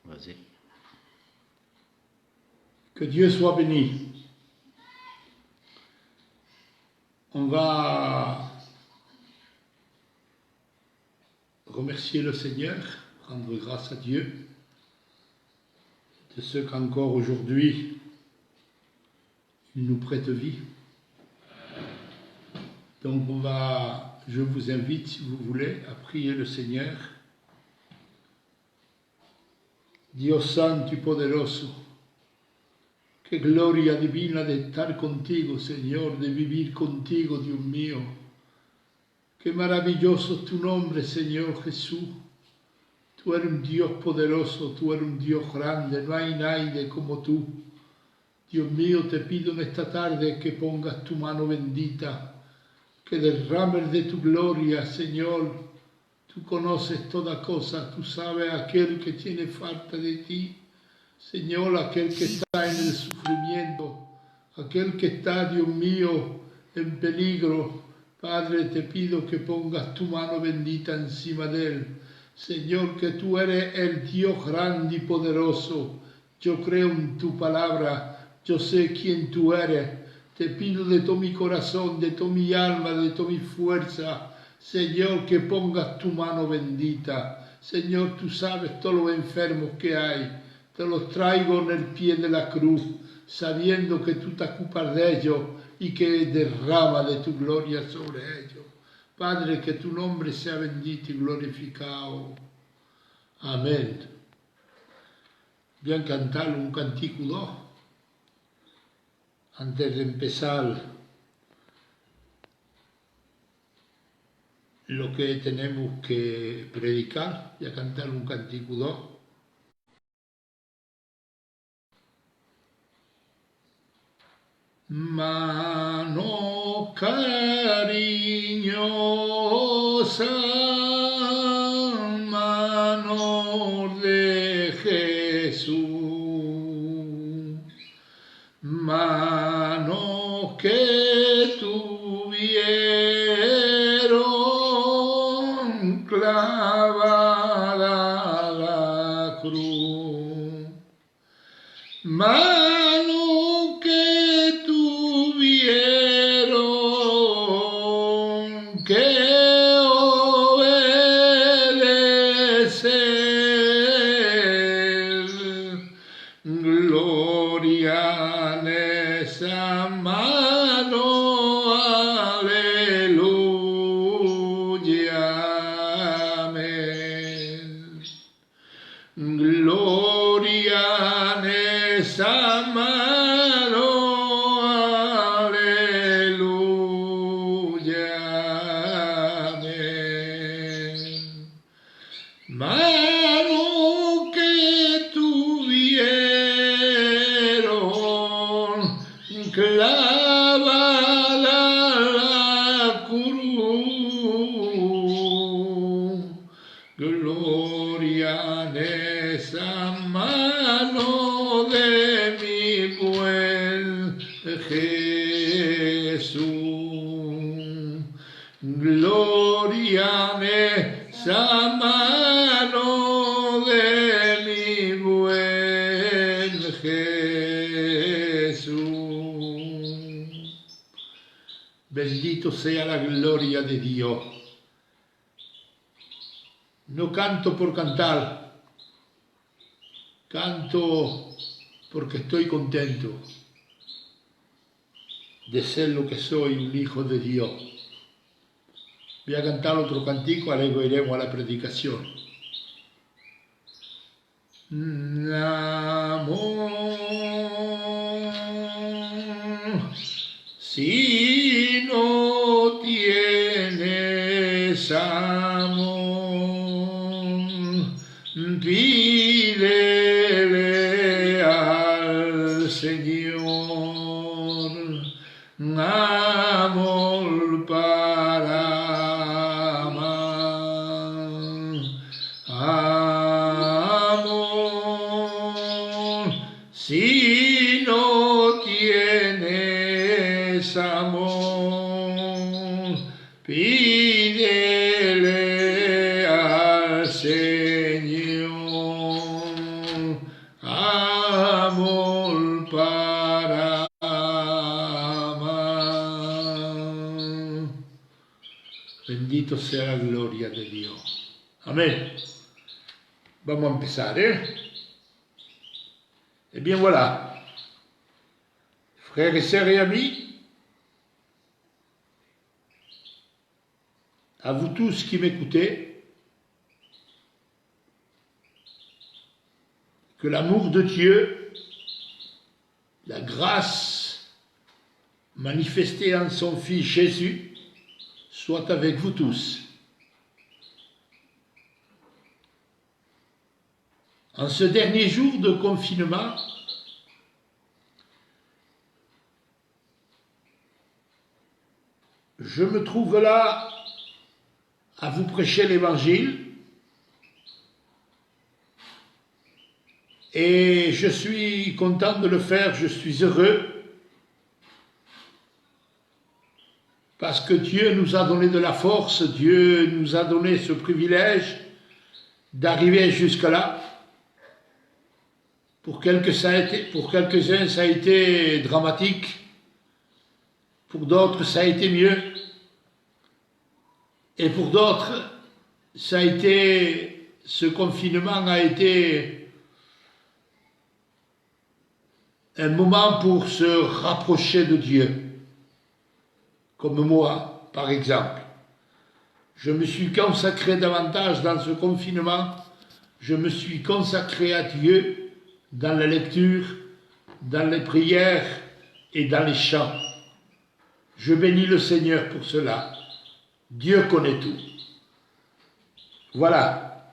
Vas-y. Vas-y. Que Dieu soit béni. On va remercier le Seigneur, rendre grâce à Dieu de ce qu'encore aujourd'hui il nous prête vie. Donc je vous invite, si vous voulez, à prier le Seigneur. Dios Santo y Poderoso, qué gloria divina de estar contigo, Señor, de vivir contigo, Dios mío. Qué maravilloso es tu nombre, Señor Jesús. Tú eres un Dios poderoso, tú eres un Dios grande, no hay nadie como tú. Dios mío, te pido en esta tarde que pongas tu mano bendita, que derrames de tu gloria, Señor. Tú conoces toda cosa, tú sabes aquel que tiene falta de ti. Señor, aquel que está en el sufrimiento, aquel que está, Dios mío, en peligro. Padre, te pido que pongas tu mano bendita encima de él. Señor, que tú eres el Dios grande y poderoso. Yo creo en tu palabra, yo sé quién tú eres. Te pido de todo mi corazón, de toda mi alma, de toda mi fuerza, Señor, que pongas tu mano bendita. Señor, tú sabes todos los enfermos que hay. Te los traigo en el pie de la cruz, sabiendo que tú te ocupas de ellos y que derrama de tu gloria sobre ellos. Padre, que tu nombre sea bendito y glorificado. Amén. Voy a cantar un cantico 2 antes de empezar lo que tenemos que predicar. Voy a cantar un cantico 2. Mano cariñosa, mano de Jesús, mano que tuvieron clavada la cruz, mano que tuvieron que obedecer, gloria en esa mano, aleluya, amén. Gloria en esa mano, aleluya, amén. Mano que tuvieron clavada la cruz, gloria en esa mano de mi buen Jesús, gloria en esa mano de mi buen Jesús. Bendito sea la gloria de Dios. No canto por cantar, canto porque estoy contento de ser lo que soy, un hijo de Dios. Voy a cantar otro cantico, luego iremos a la predicación. Amor, si no tienes amor, pídele al Señor amor para amar, amor si no amor para amar. Bendito sea la gloria de Dios. Amén. Vamos a empezar, Eh bien voilà, frères et sœurs et amis, à vous tous qui m'écoutez, que l'amour de Dieu, la grâce manifestée en son Fils Jésus, soit avec vous tous. En ce dernier jour de confinement, je me trouve là à vous prêcher l'Évangile et je suis content de le faire, je suis heureux parce que Dieu nous a donné de la force, Dieu nous a donné ce privilège d'arriver jusqu'à là. Pour quelques-uns, ça a été dramatique. Pour d'autres, ça a été mieux. Et pour d'autres, ce confinement a été un moment pour se rapprocher de Dieu. Comme moi, par exemple. Je me suis consacré davantage dans ce confinement. Je me suis consacré à Dieu dans la lecture, dans les prières et dans les chants. Je bénis le Seigneur pour cela. Dieu connaît tout. Voilà.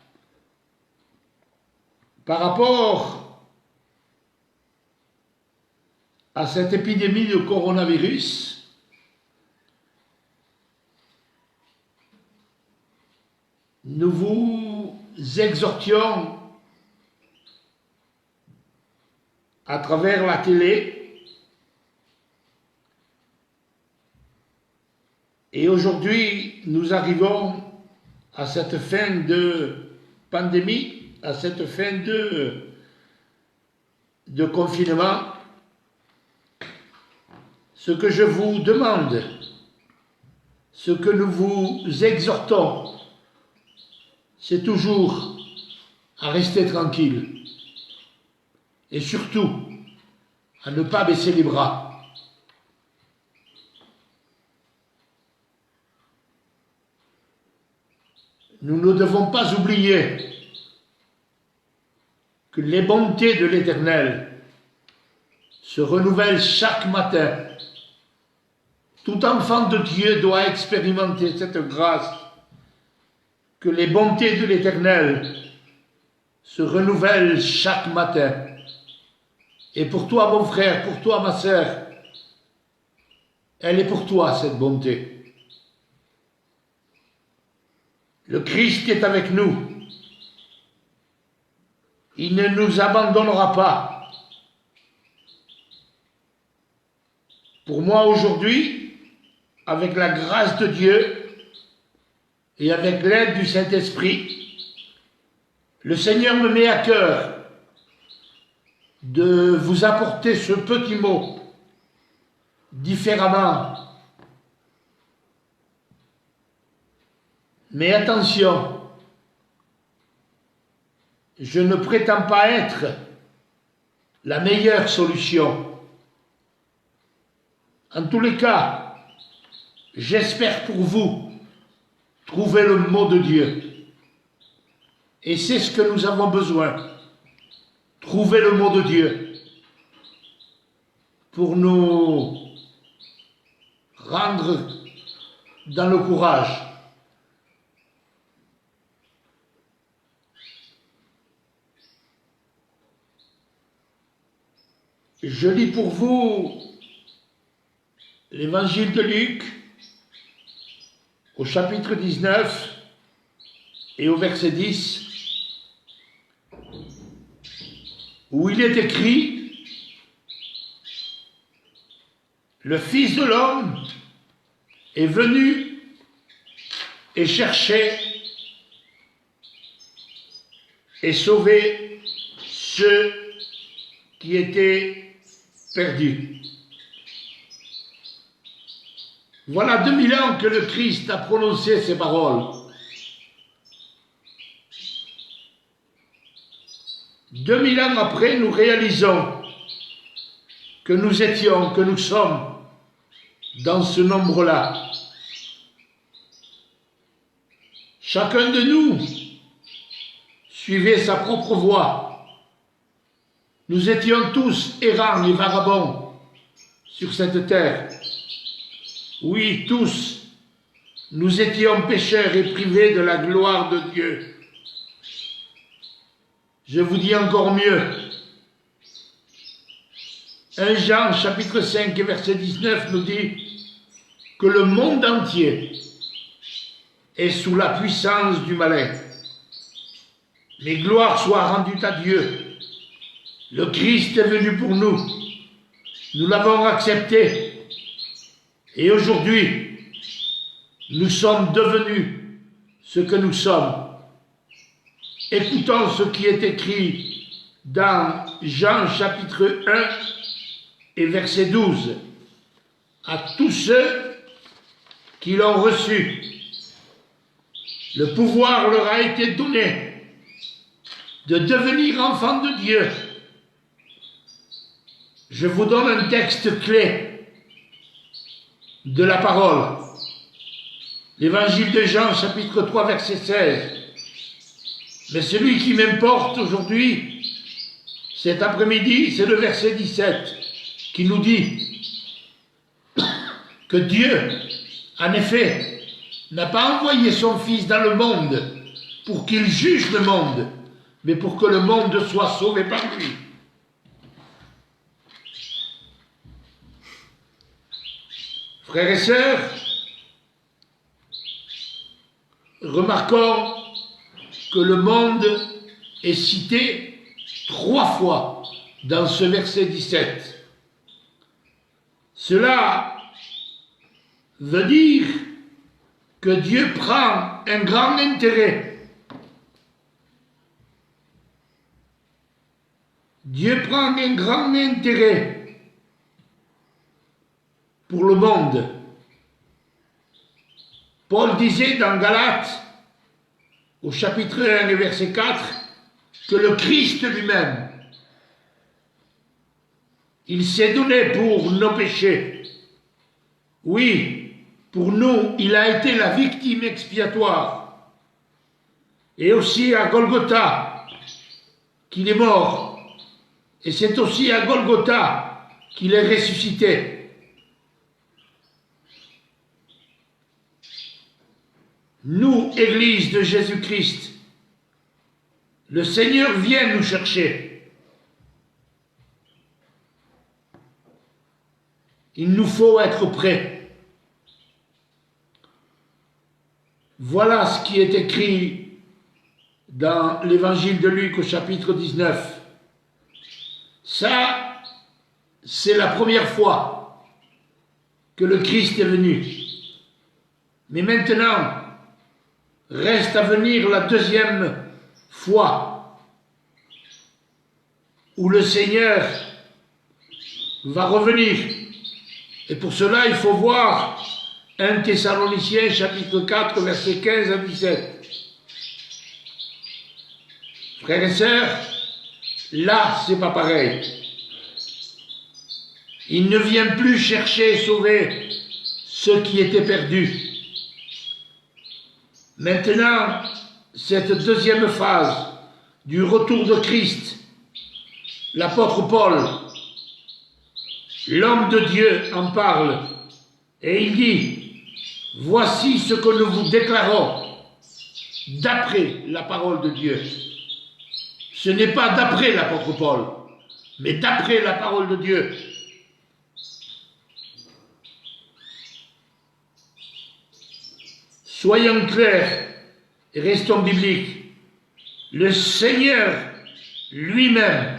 Par rapport à cette épidémie de coronavirus, nous vous exhortions à travers la télé. Et aujourd'hui, nous arrivons à cette fin de pandémie, à cette fin de confinement. Ce que je vous demande, ce que nous vous exhortons, c'est toujours à rester tranquille. Et surtout, à ne pas baisser les bras. Nous ne devons pas oublier que les bontés de l'Éternel se renouvellent chaque matin. Tout enfant de Dieu doit expérimenter cette grâce, que les bontés de l'Éternel se renouvellent chaque matin. Et pour toi, mon frère, pour toi, ma sœur, elle est pour toi, cette bonté. Le Christ est avec nous. Il ne nous abandonnera pas. Pour moi, aujourd'hui, avec la grâce de Dieu et avec l'aide du Saint-Esprit, le Seigneur me met à cœur de vous apporter ce petit mot différemment. Mais attention, je ne prétends pas être la meilleure solution. En tous les cas, j'espère pour vous trouver le mot de Dieu. Et c'est ce que nous avons besoin. Trouver le mot de Dieu pour nous rendre dans le courage. Je lis pour vous l'évangile de Luc au chapitre 19 et au verset 10. Où il est écrit: le Fils de l'homme est venu et cherché et sauvé ceux qui étaient perdus. Voilà 2000 ans que le Christ a prononcé ces paroles. 2000 ans après, nous réalisons que nous étions, que nous sommes dans ce nombre-là. Chacun de nous suivait sa propre voie. Nous étions tous errants et vagabonds sur cette terre. Oui, tous, nous étions pécheurs et privés de la gloire de Dieu. Je vous dis encore mieux. 1 Jean chapitre 5 et verset 19 nous dit que le monde entier est sous la puissance du malin. Mais gloire soit rendue à Dieu. Le Christ est venu pour nous. Nous l'avons accepté. Et aujourd'hui, nous sommes devenus ce que nous sommes. Écoutons ce qui est écrit dans Jean chapitre 1 et verset 12. À tous ceux qui l'ont reçu, le pouvoir leur a été donné de devenir enfants de Dieu. Je vous donne un texte clé de la parole. L'évangile de Jean, chapitre 3, verset 16. Mais celui qui m'importe aujourd'hui, cet après-midi, c'est le verset 17, qui nous dit que Dieu, en effet, n'a pas envoyé son Fils dans le monde pour qu'il juge le monde, mais pour que le monde soit sauvé par lui. Frères et sœurs, remarquons que le monde est cité 3 fois dans ce verset 17. Cela veut dire que Dieu prend un grand intérêt. Dieu prend un grand intérêt pour le monde. Paul disait dans Galates, au chapitre 1 et verset 4, que le Christ lui-même, il s'est donné pour nos péchés. Oui, pour nous, il a été la victime expiatoire. Et aussi à Golgotha qu'il est mort. Et c'est aussi à Golgotha qu'il est ressuscité. Nous, Église de Jésus-Christ, le Seigneur vient nous chercher. Il nous faut être prêts. Voilà ce qui est écrit dans l'évangile de Luc au chapitre 19. Ça, c'est la première fois que le Christ est venu. Mais maintenant, reste à venir la deuxième fois où le Seigneur va revenir. Et pour cela, il faut voir 1 Thessaloniciens chapitre 4, versets 15 à 17. Frères et sœurs, là, c'est pas pareil. Il ne vient plus chercher et sauver ceux qui étaient perdus. Maintenant, cette deuxième phase du retour de Christ, l'apôtre Paul, l'homme de Dieu en parle et il dit, voici ce que nous vous déclarons d'après la parole de Dieu. Ce n'est pas d'après l'apôtre Paul, mais d'après la parole de Dieu. Soyons clairs et restons bibliques. Le Seigneur lui-même,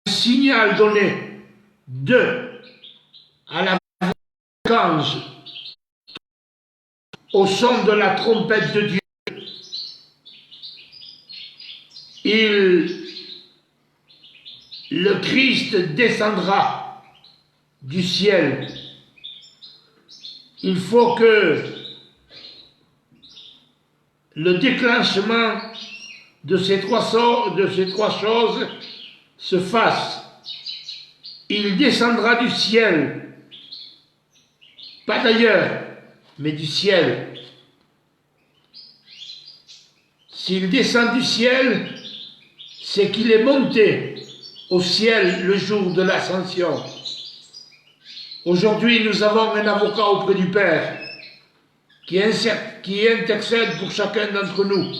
un signal donné à la l'archange au son de la trompette de Dieu. le Christ descendra du ciel. Il faut que le déclenchement de ces trois choses se fasse. Il descendra du ciel, pas d'ailleurs, mais du ciel. S'il descend du ciel, c'est qu'il est monté au ciel le jour de l'ascension. Aujourd'hui, nous avons un avocat auprès du Père qui intercède pour chacun d'entre nous.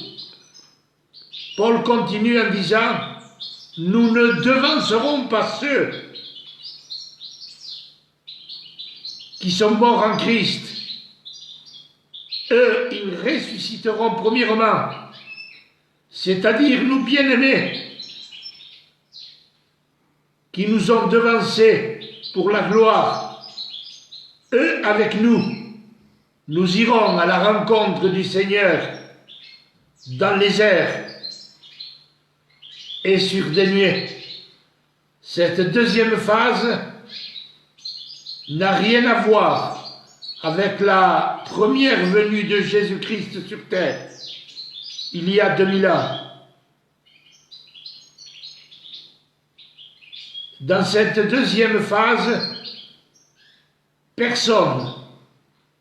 Paul continue en disant, nous ne devancerons pas ceux qui sont morts en Christ. Eux, ils ressusciteront premièrement, c'est-à-dire nous bien-aimés, qui nous ont devancés pour la gloire. Eux, avec nous, nous irons à la rencontre du Seigneur dans les airs et sur des nuées. Cette deuxième phase n'a rien à voir avec la première venue de Jésus-Christ sur terre, il y a 2000 ans. Dans cette deuxième phase, personne,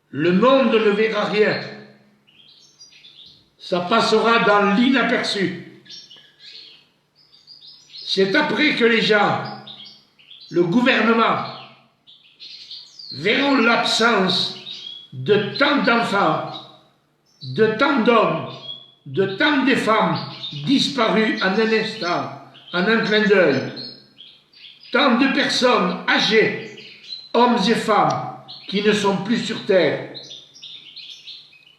le monde ne verra rien. Ça passera dans l'inaperçu. C'est après que les gens, le gouvernement, verront l'absence de tant d'enfants, de tant d'hommes, de tant de femmes disparus en un instant, en un clin d'œil. Tant de personnes âgées, hommes et femmes, qui ne sont plus sur terre.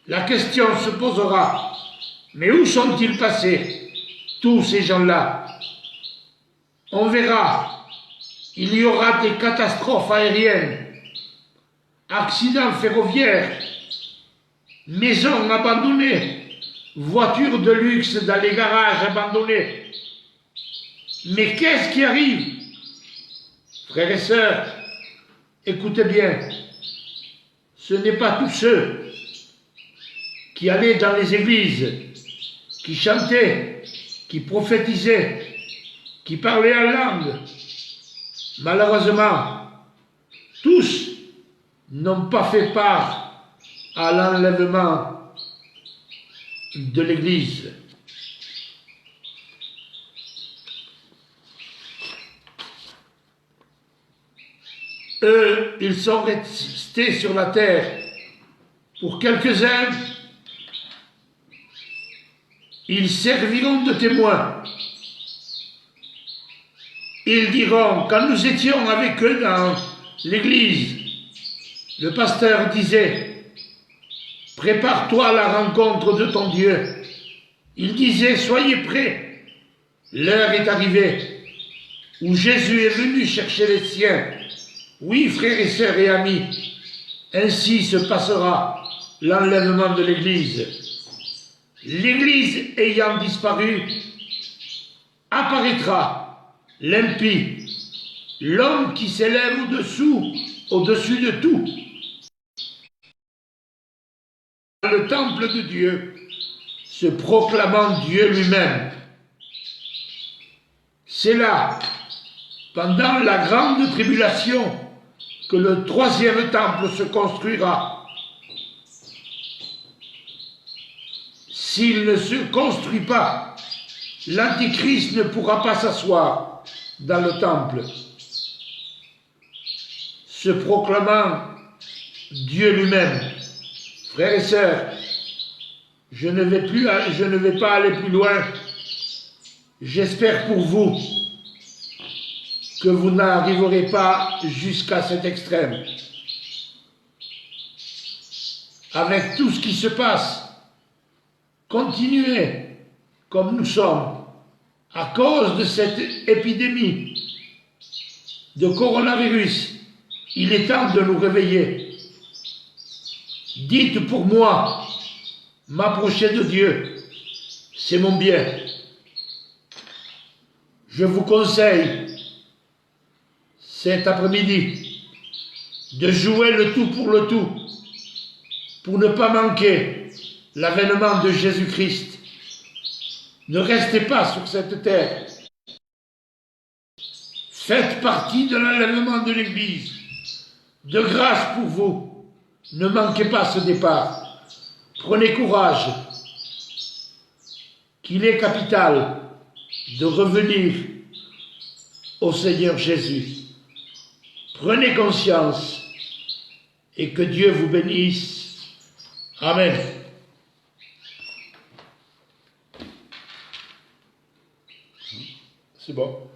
La question se posera, mais où sont-ils passés, tous ces gens-là? On verra, il y aura des catastrophes aériennes, accidents ferroviaires, maisons abandonnées, voitures de luxe dans les garages abandonnés. Mais qu'est-ce qui arrive? Frères et sœurs, écoutez bien, ce n'est pas tous ceux qui allaient dans les églises, qui chantaient, qui prophétisaient, qui parlaient en langue. Malheureusement, tous n'ont pas fait part à l'enlèvement de l'Église. Eux, ils sont restés sur la terre. Pour quelques-uns, ils serviront de témoins. Ils diront, quand nous étions avec eux dans l'église, le pasteur disait, prépare-toi à la rencontre de ton Dieu. Il disait, soyez prêts, l'heure est arrivée, où Jésus est venu chercher les siens. Oui, frères et sœurs et amis, ainsi se passera l'enlèvement de l'Église. L'Église ayant disparu, apparaîtra l'impie, l'homme qui s'élève au-dessus de tout. Le temple de Dieu, se proclamant Dieu lui-même. C'est là, pendant la grande tribulation, que le troisième temple se construira. S'il ne se construit pas, l'Antichrist ne pourra pas s'asseoir dans le temple, se proclamant Dieu lui-même. Frères et sœurs, je ne vais pas aller plus loin. J'espère pour vous que vous n'arriverez pas jusqu'à cet extrême. Avec tout ce qui se passe, continuez comme nous sommes à cause de cette épidémie de coronavirus. Il est temps de nous réveiller. Dites pour moi, m'approcher de Dieu, c'est mon bien. je vous conseille cet après-midi de jouer le tout, pour ne pas manquer l'avènement de Jésus-Christ. Ne restez pas sur cette terre. Faites partie de l'enlèvement de l'Église. De grâce pour vous, ne manquez pas ce départ. Prenez courage, qu'il est capital de revenir au Seigneur Jésus. Prenez conscience et que Dieu vous bénisse. Amen. C'est bon.